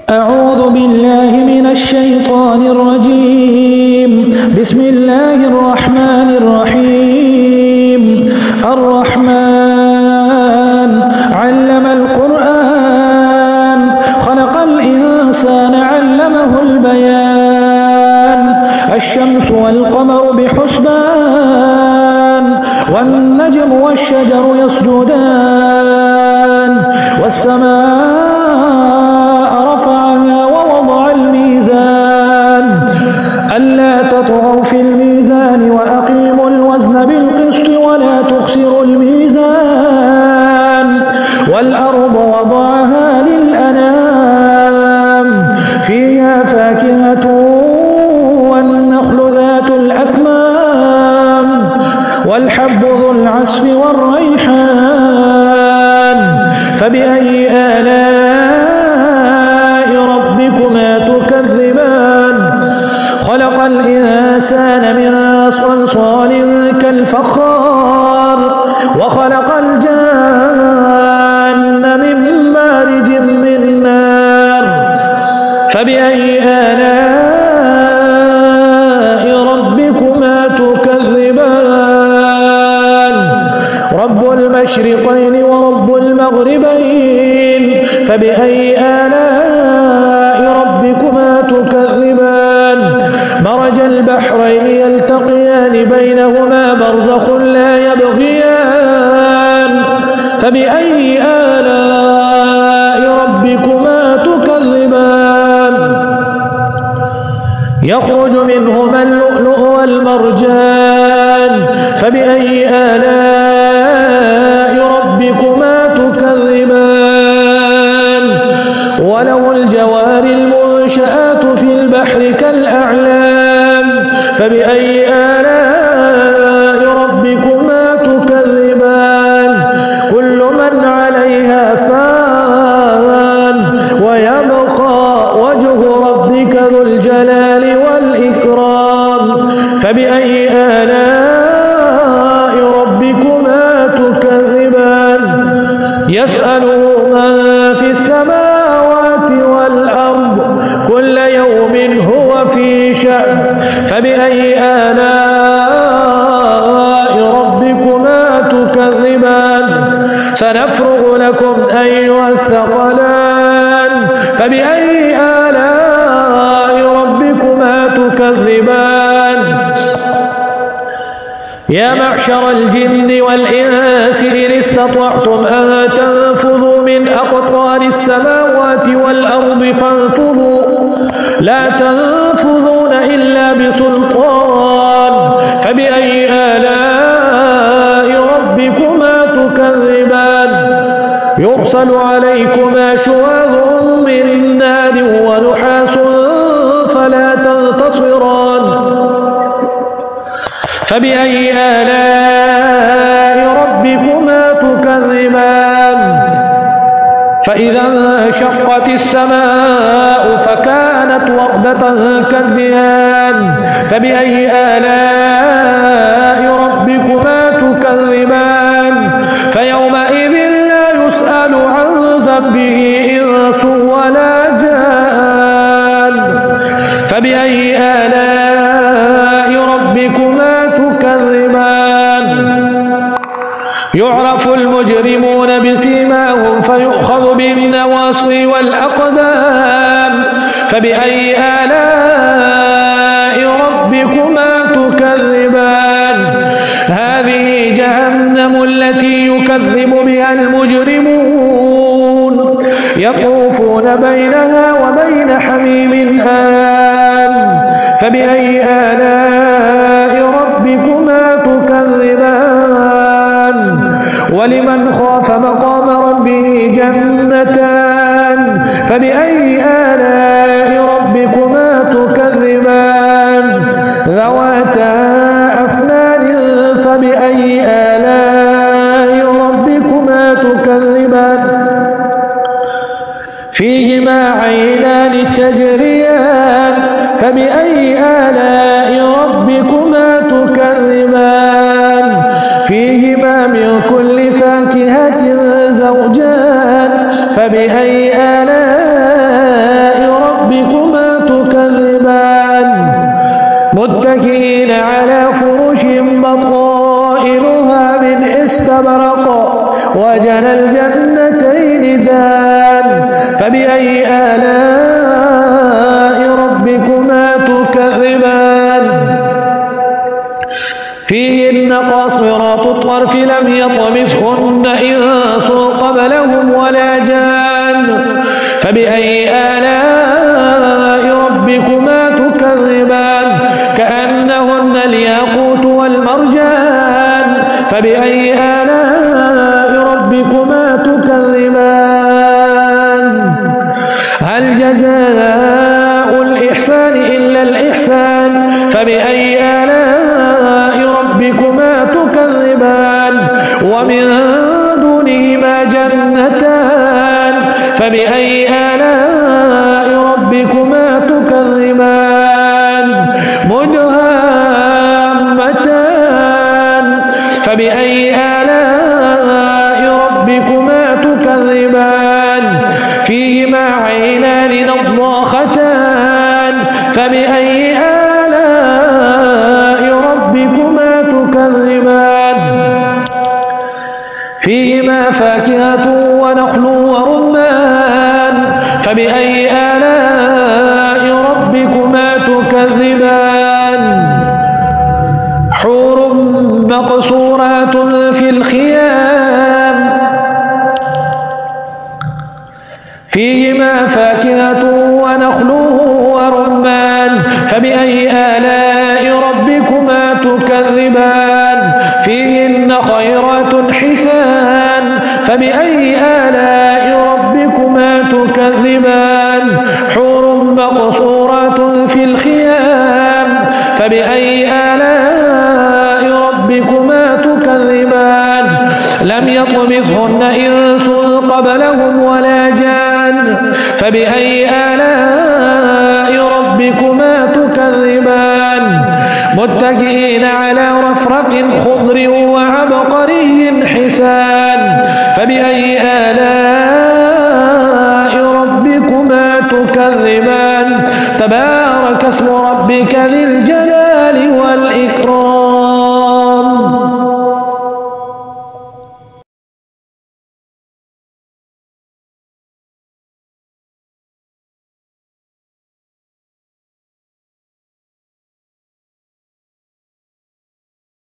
أعوذ بالله من الشيطان الرجيم. بسم الله الرحمن الرحيم. الرحمن علم القرآن خلق الإنسان علمه البيان. الشمس والقمر بحسبان والنجم والشجر يسجدان والسماء رفعها ووضع الميزان ألا تطغوا في الميزان وأقيموا الوزن بالقسط ولا تخسروا الميزان والأرض وضعها للأنام فيها فاكهة والنخل ذات الأكمام والحب ذو العصف والريحان فبأي آلاء ربكما تكذبان. خلق الإنسان من صلصال كالفخار وخلق الجان من مارج من نار فبأي آلاء ربكما تكذبان. رب المشرقين ورب المغربين فبأي آلاء ربكما تكذبان. مرج البحرين يلتقيان بينهما برزخ لا يبغيان فبأي آلاء ربكما تكذبان. يخرج منهما اللؤلؤ والمرجان فبأي آلاء ربكما تكذبان. وله الجوار المنشآت في البحر كالأعلام فبأي آلاء ربكما تكذبان. كل من عليها فان ويبقى وجه ربك ذو الجلال والإكرام فبأي آلاء ربكما تكذبان. يسأله من في السماوات والأرض كل يوم هو في شأن فبأي آلاء ربكما تكذبان. سنفرغ لكم أيها الثقلان فبأي آلاء ربكما تكذبان. يا معشر الجن والإنس إن استطعتم أن تنفذوا من أقطار السماوات والأرض فانفذوا لا تنفذون إلا بسلطان فبأي آلاء ربكما تكذبان. يرسل عليكما شواظ من نار ونحاس فلا تنتصران فبأي آلاء ربكما تكذبان. فإذا انشقت السماء فكانت وردة كالدهان فبأي آلاء ربكما تكذبان. فيومئذ لا يسأل عن ذنبه إنس ولا جان فبأي آلاء ربكما تكذبان. يعرف المجرمون بسيماهم فيؤخذ بالنواصي والأقدام فبأي آلاء ربكما تكذبان. هذه جهنم التي يكذب بها المجرمون يطوفون بينها وبين حميم آن فبأي آلاء ربكما تكذبان. ولمن خاف مقام ربه جنتان فبأي آلاء ربكما تكذبان. ذواتا أفنان فبأي آلاء ربكما تكذبان. فيهما عينان تجريان فبأي آلاء ربكما تكذبان. فيهما من كل فاكهة زوجان فبأي آلاء متكئين على فرش بطائنها من استبرق وجنى الجنتين دان فبأي آلاء ربكما تكذبان فيهن قاصرات الطرف لم يطمثهن إنس قبلهم ولا جان فبأي آلاء ربكما تكذبان كأنهن الياقوت والمرجان فبأي آلاء ربكما تكذبان هل جزاء الإحسان إلا الإحسان فبأي آلاء ربكما تكذبان ومن دونهما جنتان فبأي آلاء ربكما تكذبان مدهامتان فبأي آلاء ربكما تكذبان فيهما عينان نضاختان فبأي آلاء ربكما تكذبان فيهما فاكهة ونخل ورمان فبأي آلاء ربكما تكذبان حور مقصورات في الخيام فيهما فاكهة ونخل ورمان فبأي آلاء ربكما تكذبان فيهن خيرات حسان فبأي آلاء ربكما تكذبان حور مقصورات في الخيام فبأي آلاء ربكما تكذبان لم يطمثهن إنس قبلهم ولا جان فبأي آلاء ربكما تكذبان متكئين على رفرف خضر وعبقري حسان فبأي